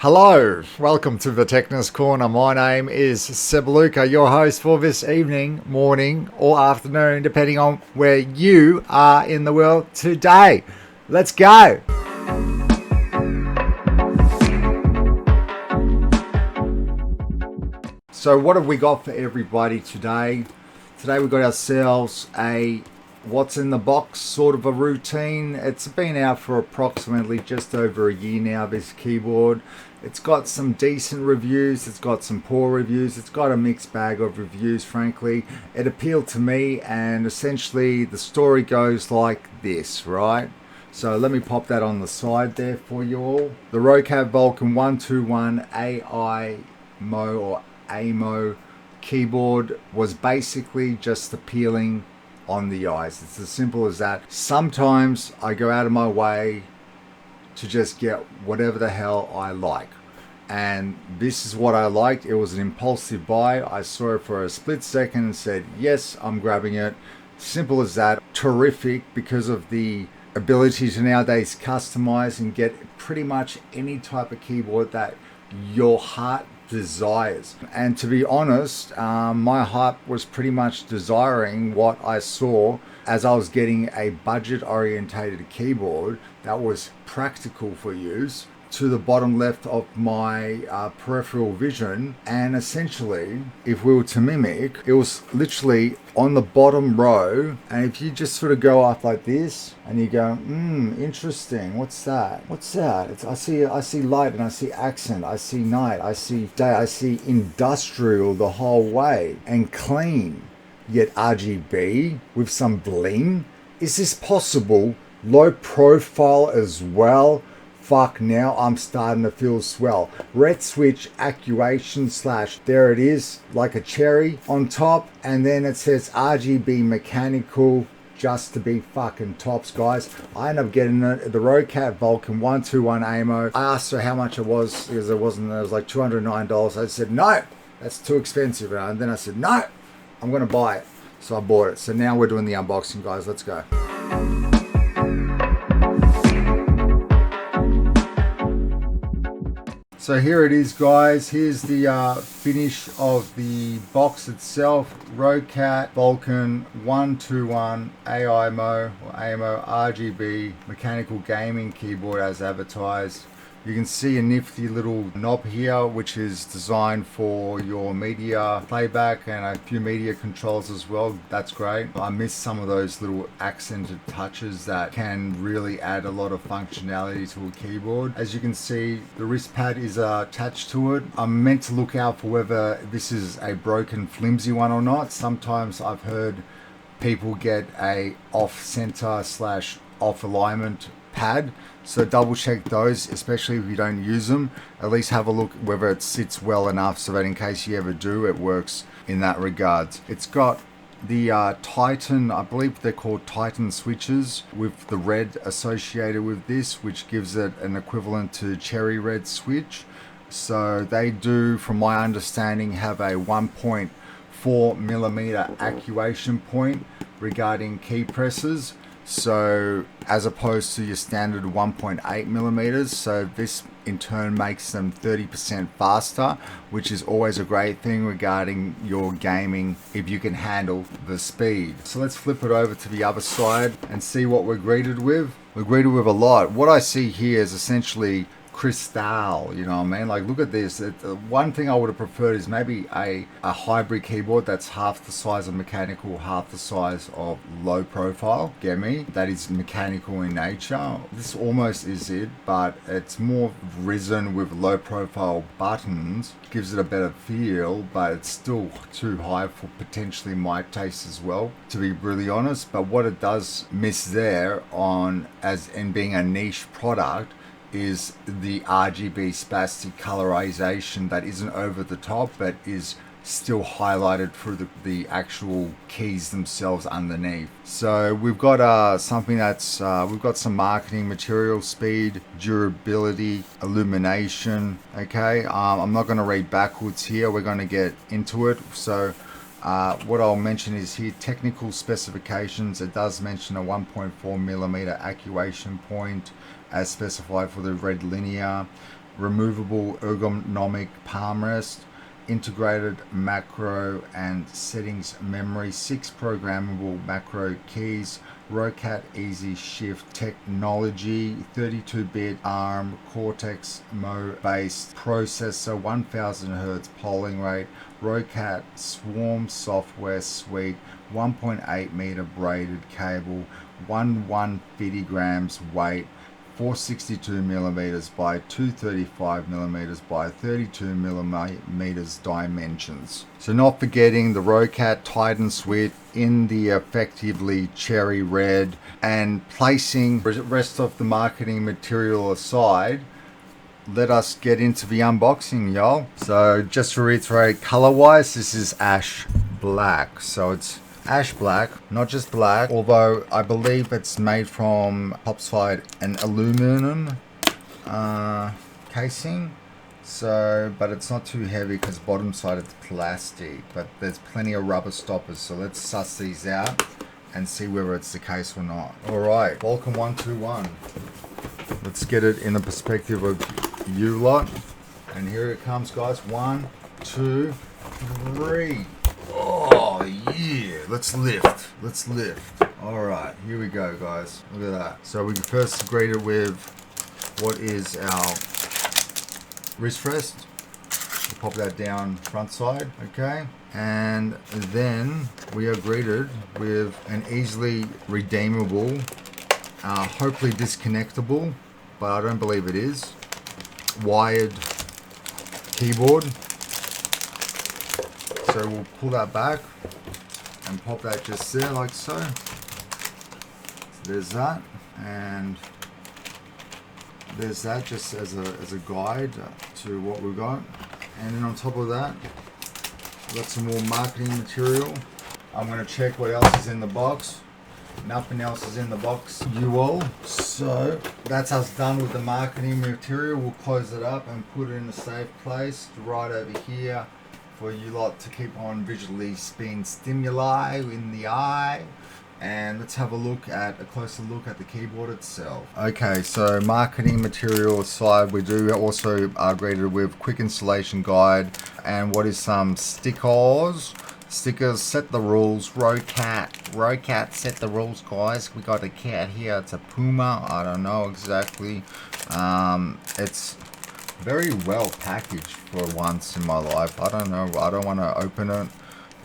Hello, welcome to the Techness Corner. My name is Seb Lukas, your host for this evening, morning, or afternoon, depending on where you are in the world today. Let's go. So what have we got for everybody today? Today we've got ourselves a what's in the box sort of a routine. It's been out for approximately just over a year now, this keyboard. It's got some decent reviews, it's got some poor reviews, it's got a mixed bag of reviews, frankly. It appealed to me, and essentially the story goes like this, right? So let me pop that on the side there for you all. The ROCCAT Vulcan 121 AIMO or AIMO keyboard was basically just appealing on the eyes. It's as simple as that. Sometimes I go out of my way to just get whatever the hell I like, and this is what I liked. It was an impulsive buy. I saw it for a split second and said, yes, I'm grabbing it. Simple as that. Terrific because of the ability to nowadays customize and get pretty much any type of keyboard that your heart desires. And to be honest, my heart was pretty much desiring what I saw as I was getting a budget orientated keyboard that was practical for use to the bottom left of my peripheral vision. And essentially, if we were to mimic, it was literally on the bottom row, and if you just sort of go up like this and you go, interesting, what's that, I see light, and I see accent, I see night, I see day, I see industrial the whole way, and clean, yet RGB with some bling. Is this possible? Low profile as well. Fuck, now I'm starting to feel swell. Red switch actuation / there it is, like a cherry on top, and then it says RGB mechanical, just to be fucking tops, guys. I ended up getting the ROCCAT Vulcan 121 AIMO. I asked her how much it was because it was like $209. I said no, that's too expensive, and then I said no, I'm gonna buy it. So I bought it. So now we're doing the unboxing, guys. Let's go. So here it is, guys. Here's the finish of the box itself. ROCCAT Vulcan 121 AIMO or AIMO RGB mechanical gaming keyboard as advertised. You can see a nifty little knob here, which is designed for your media playback and a few media controls as well. That's great. I miss some of those little accented touches that can really add a lot of functionality to a keyboard. As you can see, the wrist pad is attached to it. I'm meant to look out for whether this is a broken flimsy one or not. Sometimes I've heard people get a off-center / off-alignment pad, so double check those, especially if you don't use them. At least have a look whether it sits well enough so that in case you ever do, it works in that regard. It's got the Titan, I believe they're called Titan switches, with the red associated with this, which gives it an equivalent to cherry red switch. So they do, from my understanding, have a 1.4 millimeter actuation point regarding key presses. So as opposed to your standard 1.8 millimeters, so this in turn makes them 30% faster, which is always a great thing regarding your gaming if you can handle the speed. So let's flip it over to the other side and see what we're greeted with. We're greeted with a lot. What I see here is essentially crystal, you know what I mean? Like, look at this. One thing I would have preferred is maybe a hybrid keyboard that's half the size of mechanical, half the size of low profile. Get me? That is mechanical in nature. This almost is it, but it's more risen with low profile buttons. Gives it a better feel, but it's still too high for potentially my taste as well, to be really honest. But what it does miss there on, as in being a niche product, is the RGB spastic colorization that isn't over the top but is still highlighted through the actual keys themselves underneath. So we've got something that's we've got some marketing material, speed, durability, illumination. Okay, I'm not going to read backwards here, we're going to get into it. So what I'll mention is here technical specifications. It does mention a 1.4 millimeter actuation point as specified for the red linear. removable ergonomic palm rest, integrated macro and settings memory, 6 programmable macro keys, ROCCAT Easy Shift technology, 32-bit ARM Cortex-M based processor, 1000 Hz polling rate, ROCCAT Swarm software suite, 1.8 meter braided cable, 150 grams weight, 462 millimeters by 235 millimeters by 32 millimeters dimensions. So not forgetting the ROCCAT Titan suite in the effectively cherry red, and placing the rest of the marketing material aside, let us get into the unboxing, y'all. So just to reiterate, color wise, this is ash black. So it's ash black, not just black, although I believe it's made from topside an aluminum casing. So, but it's not too heavy because bottom side it's plastic, but there's plenty of rubber stoppers. So let's suss these out and see whether it's the case or not. All right, Vulcan 121. Let's get it in the perspective of you lot. And here it comes, guys. 1, 2, 3. Oh yeah, let's lift. All right, here we go, guys. Look at that. So we first greet it with what is our wrist rest. We'll pop that down front side, okay? And then we are greeted with an easily redeemable, hopefully disconnectable, but I don't believe it is, wired keyboard. So we'll pull that back and pop that just there like so. So there's that, and there's that just as a guide to what we've got. And then on top of that, we've got some more marketing material. I'm going to check what else is in the box. Nothing else is in the box, you all. So that's us done with the marketing material. We'll close it up and put it in a safe place right over here for you lot to keep on visually being stimuli in the eye. And let's have a closer look at the keyboard itself. Okay, so marketing material aside, we do also are greeted with quick installation guide and what is some stickers. Stickers, set the rules, ROCCAT, set the rules, guys. We got a cat here, it's a puma, I don't know exactly. It's very well packaged for once in my life. I don't know, I don't want to open it.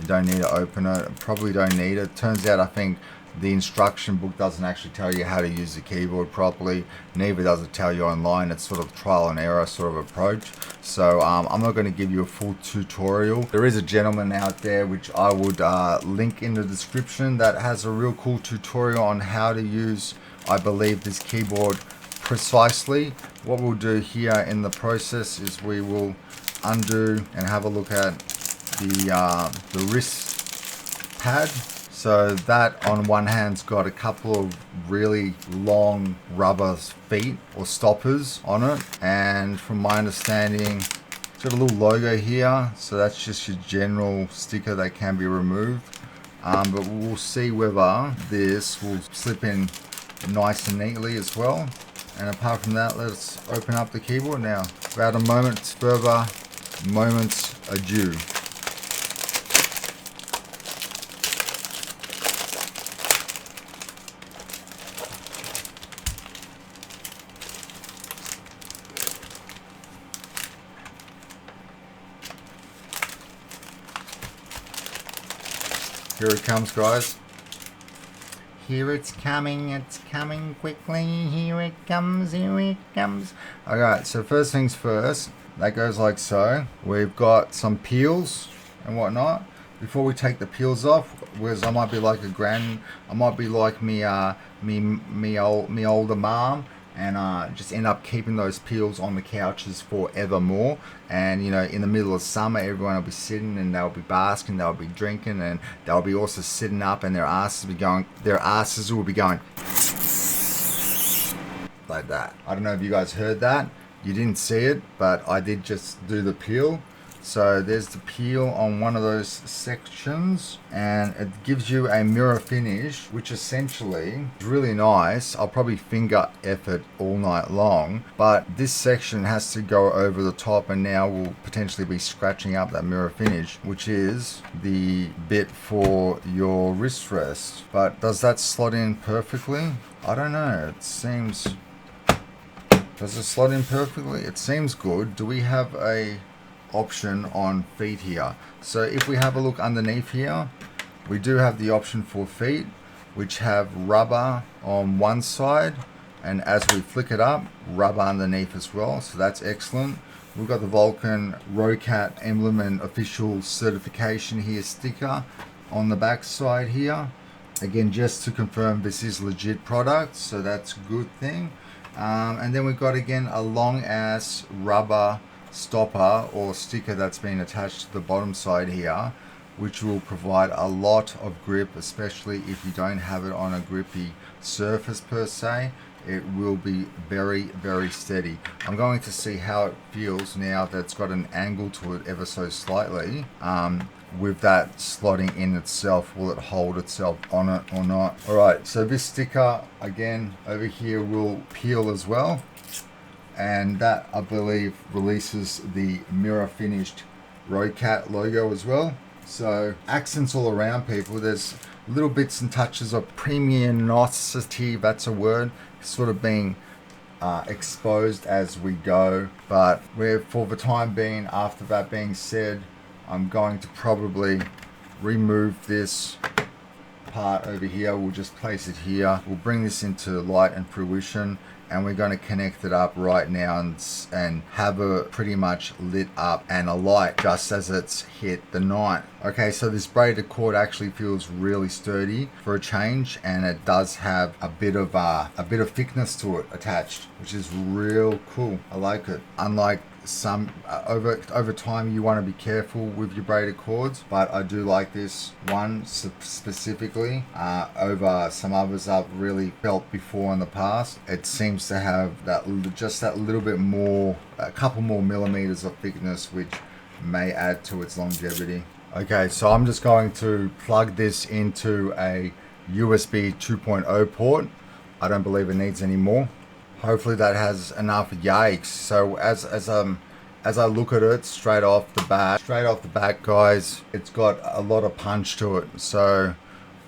You don't need to open it, probably don't need it. Turns out I think the instruction book doesn't actually tell you how to use the keyboard properly. Neither does it tell you online. It's sort of trial and error sort of approach. So I'm not going to give you a full tutorial. There is a gentleman out there which I would link in the description that has a real cool tutorial on how to use, I believe, this keyboard precisely. What we'll do here in the process is we will undo and have a look at the wrist pad. So that on one hand's got a couple of really long rubber feet or stoppers on it, and from my understanding it's got a little logo here, so that's just your general sticker that can be removed, but we'll see whether this will slip in nice and neatly as well. And apart from that, let's open up the keyboard now. Without a moment's ado. Here it comes, guys. Here it's coming quickly. Here it comes. Alright, so first things first, that goes like so. We've got some peels and whatnot. Before we take the peels off, whereas I might be like me older mom, and just end up keeping those peels on the couches forevermore. And you know, in the middle of summer, everyone will be sitting and they'll be basking, they'll be drinking, and they'll be also sitting up, and their asses will be going like that. I don't know if you guys heard that. You didn't see it, but I did just do the peel. So there's the peel on one of those sections, and it gives you a mirror finish, which essentially is really nice. I'll probably finger F it all night long, but this section has to go over the top, and now we'll potentially be scratching up that mirror finish, which is the bit for your wrist rest. But does that slot in perfectly? I don't know. It seems... Does it slot in perfectly? It seems good. Do we have a option on feet here? So if we have a look underneath here, we do have the option for feet, which have rubber on one side, and as we flick it up, rubber underneath as well. So that's excellent. We've got the Vulcan ROCCAT emblem and official certification here sticker on the back side here. Again, just to confirm, this is legit product, so that's a good thing. And then we've got again a long ass rubber stopper or sticker that's been attached to the bottom side here, which will provide a lot of grip, especially if you don't have it on a grippy surface per se. It will be very, very steady. I'm going to see how it feels now that it's got an angle to it ever so slightly. With that slotting in itself, will it hold itself on it or not? Alright, so this sticker again over here will peel as well, and that I believe releases the mirror finished ROCCAT logo as well. So accents all around, people. There's little bits and touches of premiumosity, that's a word, sort of being exposed as we go, but we're, for the time being, after that being said, I'm going to probably remove this part over here. We'll just place it here. We'll bring this into light and fruition, and we're going to connect it up right now and have it pretty much lit up and alight just as it's hit the night. Okay, so this braided cord actually feels really sturdy for a change, and it does have a bit of thickness to it attached, which is real cool. I like it. Unlike some over time, you want to be careful with your braided cords, but I do like this one specifically over some others I've really felt before in the past. It seems to have that just that little bit more, a couple more millimeters of thickness, which may add to its longevity. Okay, so I'm just going to plug this into a USB 2.0 port. I don't believe it needs any more. Hopefully that has enough. Yikes. So as I look at it straight off the bat, guys, it's got a lot of punch to it. So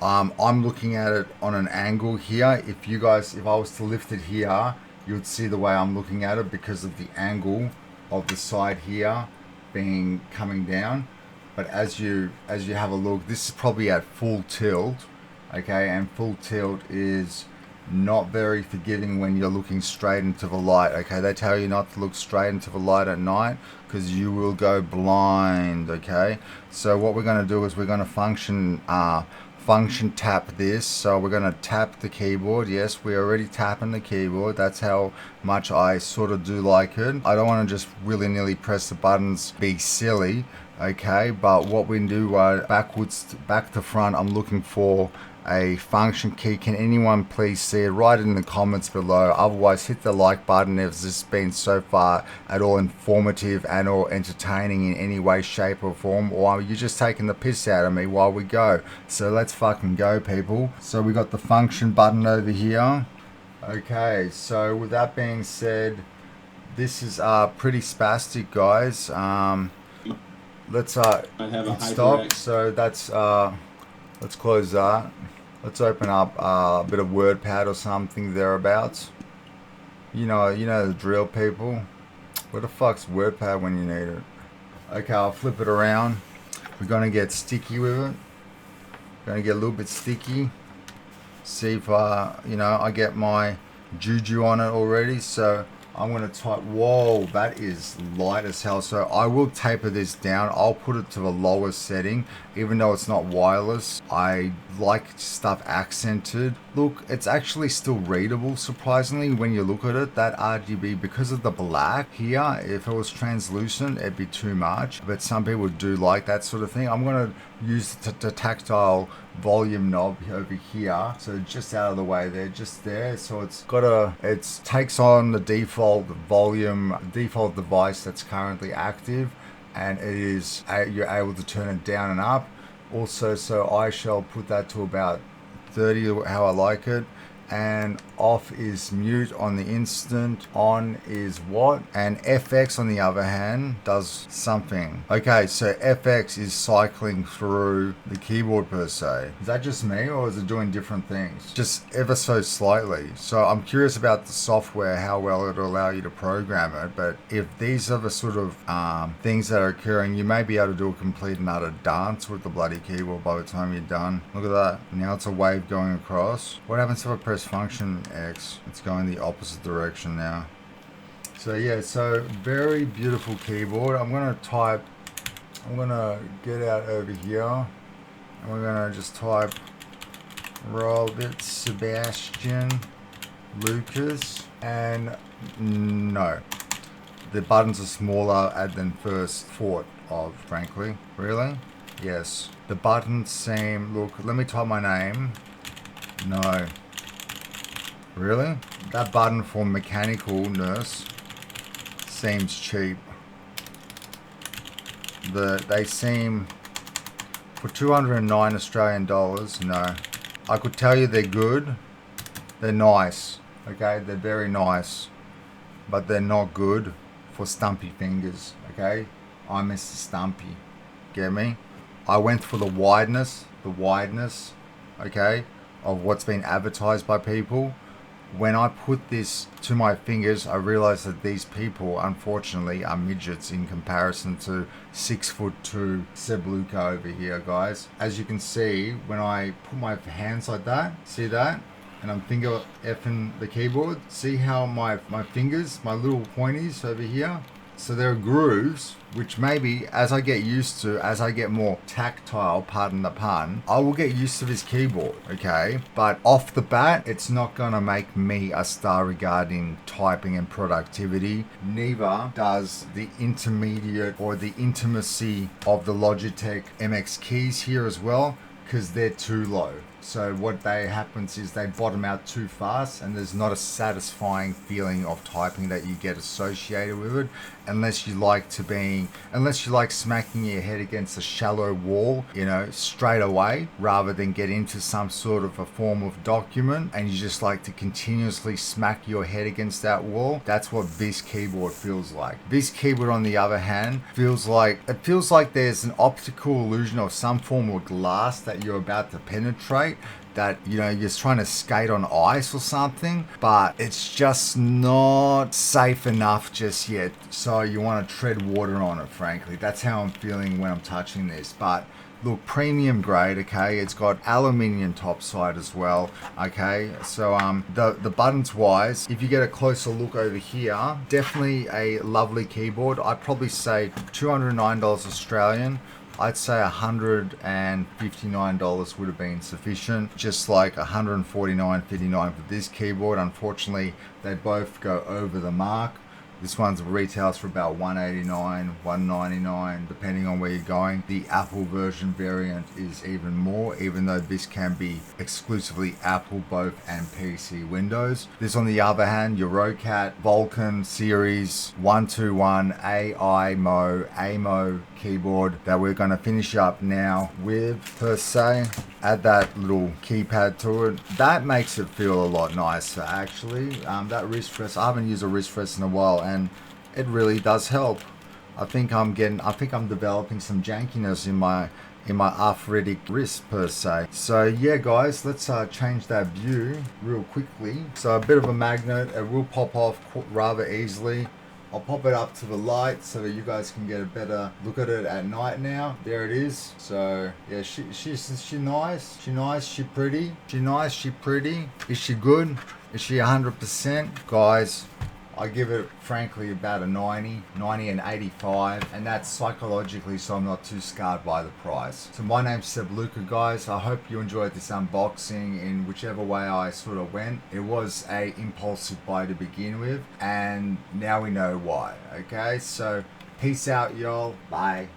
I'm looking at it on an angle here. If I was to lift it here, you'd see the way I'm looking at it because of the angle of the side here being coming down. But as you have a look, this is probably at full tilt, okay, and full tilt is not very forgiving when you're looking straight into the light. Okay, they tell you not to look straight into the light at night because you will go blind. Okay, so what we're going to do is we're going to function tap this. So we're going to tap the keyboard. Yes, we're already tapping the keyboard. That's how much I sort of do like it. I don't want to just willy-nilly press the buttons, be silly. Okay, but what we do back to front, I'm looking for a function key. Can anyone please see it? Write it in the comments below. Otherwise, hit the like button if this has been so far at all informative and or entertaining in any way, shape or form, or you're just taking the piss out of me while we go. So let's fucking go, people. So we got the function button over here. Okay, so with that being said, this is pretty spastic, guys. Let's stop. So that's let's close that. Let's open up a bit of WordPad or something thereabouts. You know the drill, people. Where the fuck's WordPad when you need it? Okay, I'll flip it around. We're gonna get sticky with it. Gonna get a little bit sticky. See if I get my juju on it already. So I'm going to type, whoa, that is light as hell. So I will taper this down. I'll put it to the lowest setting, even though it's not wireless. I like stuff accented. Look, it's actually still readable, surprisingly, when you look at it. That RGB, because of the black here, if it was translucent, it'd be too much. But some people do like that sort of thing. I'm going to use the tactile volume knob over here, so just out of the way there, just there. So it takes on the default volume, default device that's currently active, and you're able to turn it down and up. Also, so I shall put that to about 30, how I like it. And off is mute on the instant, on is what? And FX on the other hand does something. Okay, so FX is cycling through the keyboard per se. Is that just me, or is it doing different things? Just ever so slightly. So I'm curious about the software, how well it'll allow you to program it. But if these are the sort of things that are occurring, you may be able to do a complete and utter dance with the bloody keyboard by the time you're done. Look at that. Now it's a wave going across. What happens if I press function X? It's going the opposite direction now. So yeah, so very beautiful keyboard. I'm gonna get out over here and we're gonna just type Robert Sebastian Lukas, and no, the buttons are smaller than first thought of, frankly. Really? Yes. The buttons seem, look, let me type my name. No. Really? That button for mechanical nurse seems cheap. They seem, for 209 Australian dollars, no. I could tell you they're good. They're nice. Okay, they're very nice. But they're not good for stumpy fingers. Okay? I'm Mr. Stumpy. Get me? I went for the wideness, okay, of what's been advertised by people. When I put this to my fingers, I realized that these people, unfortunately, are midgets in comparison to 6'2" Seb Luka over here, guys. As you can see, when I put my hands like that, see that? And I'm finger effing the keyboard. See how my fingers, my little pointies over here? So there are grooves, which maybe as I get used to, as I get more tactile, pardon the pun, I will get used to this keyboard, okay? But off the bat, it's not gonna make me a star regarding typing and productivity. Neither does the intermediate or the intimacy of the Logitech MX keys here as well, because they're too low. So what happens is they bottom out too fast, and there's not a satisfying feeling of typing that you get associated with it, unless you like smacking your head against a shallow wall, you know, straight away, rather than get into some sort of a form of document and you just like to continuously smack your head against that wall. That's what this keyboard feels like. This keyboard, on the other hand, feels like there's an optical illusion of some form of glass that you're about to penetrate, that, you know, you're trying to skate on ice or something, but it's just not safe enough just yet, so you want to tread water on it, frankly. That's how I'm feeling when I'm touching this. But look, premium grade, okay? It's got aluminium top side as well, okay? So the buttons wise, if you get a closer look over here, definitely a lovely keyboard. I'd probably say $209 Australian. I'd say $159 would have been sufficient, just like $149.59 for this keyboard. Unfortunately, they both go over the mark. This one's retails for about $189, $199, depending on where you're going. The Apple version variant is even more, even though this can be exclusively Apple, both and PC Windows. This, on the other hand, your ROCCAT Vulcan Series 121 AIMO keyboard that we're going to finish up now with, per se. Add that little keypad to it. That makes it feel a lot nicer, actually. That wrist rest, I haven't used a wrist rest in a while, and it really does help. I think I'm developing some jankiness in my arthritic wrist, per se. So yeah, guys, let's change that view real quickly. So a bit of a magnet, it will pop off rather easily. I'll pop it up to the light so that you guys can get a better look at it at night now. There it is. So yeah, she nice? She nice? She pretty? She nice? She pretty? Is she good? Is she 100%? Guys, I give it, frankly, about a 90 and 85, and that's psychologically, so I'm not too scarred by the price. So my name's Seb Lukas, guys. I hope you enjoyed this unboxing in whichever way I sort of went. It was a impulsive buy to begin with, and now we know why. Okay, so peace out, y'all. Bye.